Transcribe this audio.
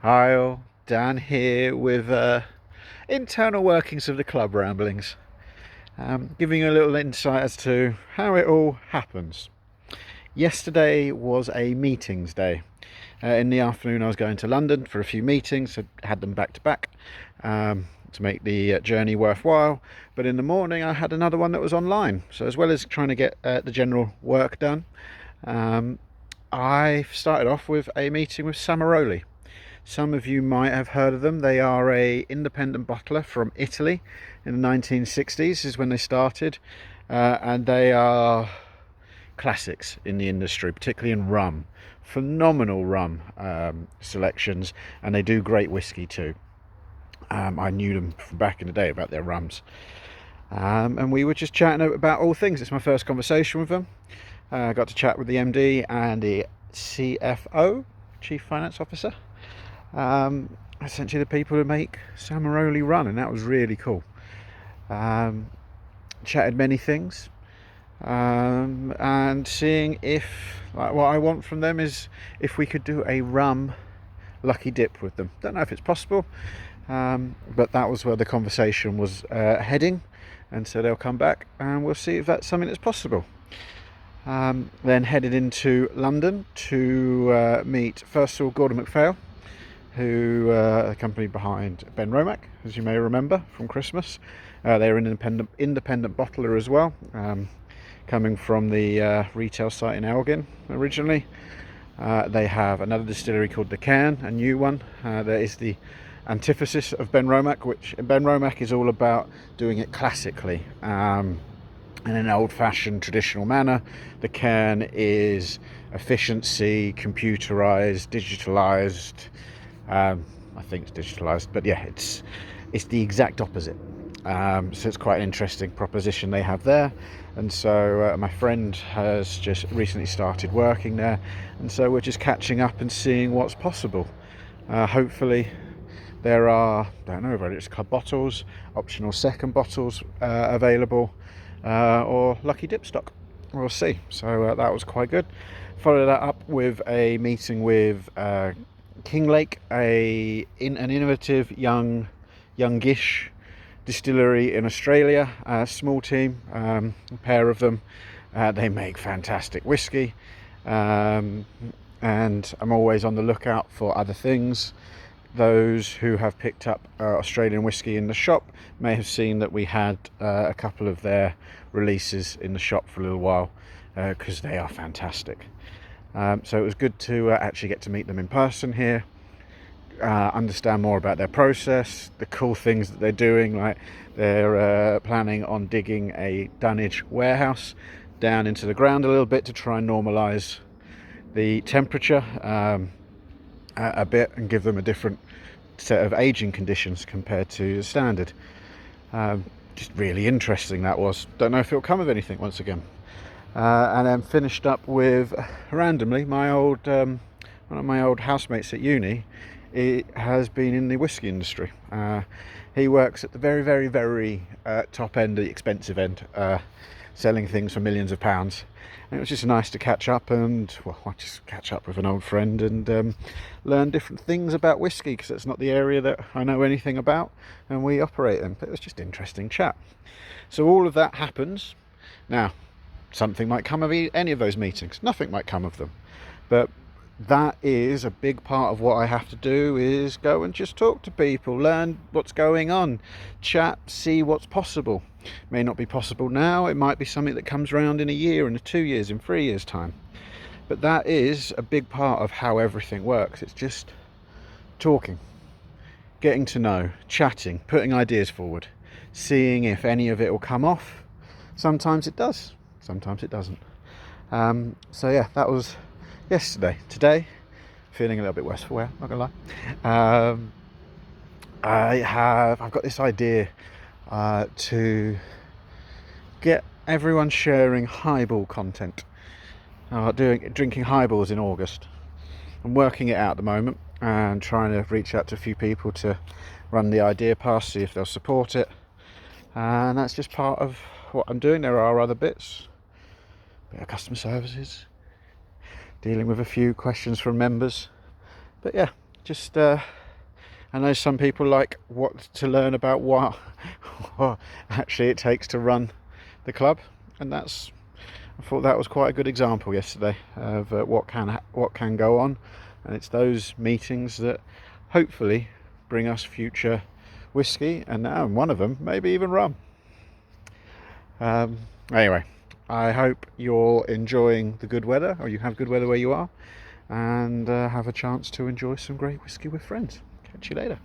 Hi all, Dan here with internal workings of the club ramblings, giving you a little insight as to how it all happens. Yesterday was a meetings day. In the afternoon I was going to London for a few meetings, I had them back to back to make the journey worthwhile, but in the morning I had another one that was online. So as well as trying to get the general work done, I started off with a meeting with Samaroli. Some of you might have heard of them. They are a independent bottler from Italy. In the 1960s is when they started, and they are classics in the industry, particularly in rum. Phenomenal rum selections, and they do great whiskey too. I knew them from back in the day about their rums, and we were just chatting about all things. It's my first conversation with them. I got to chat with the MD and the CFO, Chief Finance Officer. Essentially the people who make Samaroli run, and that was really cool. Chatted many things, and seeing if, like, what I want from them is if we could do a rum lucky dip with them. Don't know if it's possible, but that was where the conversation was heading, and so they'll come back and we'll see if that's something that's possible. Then headed into London to meet first of all Gordon MacPhail, who the company behind Benromach, as you may remember from Christmas. They're an independent bottler as well, coming from the retail site in Elgin originally. They have another distillery called the Cairn, a new one. That is the antithesis of Benromach, which Benromach is all about doing it classically, in an old-fashioned traditional manner. The Cairn is efficiency, computerized, digitalized. I think it's digitalized, but yeah, it's the exact opposite. So it's quite an interesting proposition they have there. And so my friend has just recently started working there, and so we're just catching up and seeing what's possible. Hopefully there are, don't know whether it's club bottles, optional second bottles available, or lucky dipstock. We'll see. So that was quite good. Followed that up with a meeting with Kinglake, an innovative youngish distillery in Australia. A small team, a pair of them. They make fantastic whiskey, and I'm always on the lookout for other things. Those who have picked up Australian whiskey in the shop may have seen that we had a couple of their releases in the shop for a little while, because they are fantastic. So it was good to actually get to meet them in person here, understand more about their process, the cool things that they're doing. Like they're planning on digging a dunnage warehouse down into the ground a little bit to try and normalize the temperature a bit and give them a different set of aging conditions compared to the standard. Just really interesting that was. Don't know if it'll come of anything once again. And then finished up with, randomly, my old one of my old housemates at uni. He has been in the whiskey industry. He works at the very, very, very top end, the expensive end, selling things for millions of pounds. And it was just nice to catch up and, well, I just catch up with an old friend and learn different things about whiskey, because it's not the area that I know anything about and we operate in. But it was just interesting chat. So all of that happens. Now, something might come of any of those meetings. Nothing might come of them. But that is a big part of what I have to do, is go and just talk to people, learn what's going on, chat, see what's possible. May not be possible now, it might be something that comes around in a year, in 2 years, in 3 years time. But that is a big part of how everything works. It's just talking, getting to know, chatting, putting ideas forward, seeing if any of it will come off. Sometimes it does, sometimes it doesn't. So yeah, that was yesterday. Today, feeling a little bit worse for wear, not gonna lie. I've got this idea to get everyone sharing highball content. Drinking highballs in August. I'm working it out at the moment and trying to reach out to a few people to run the idea past, see if they'll support it. And that's just part of what I'm doing. There are other bits, bit of customer services, dealing with a few questions from members. But yeah, just I know some people like what to learn about what actually it takes to run the club, and I thought that was quite a good example yesterday of what can go on, and it's those meetings that hopefully bring us future whiskey, and now one of them maybe even rum. Anyway, I hope you're enjoying the good weather, or you have good weather where you are, and have a chance to enjoy some great whiskey with friends. Catch you later.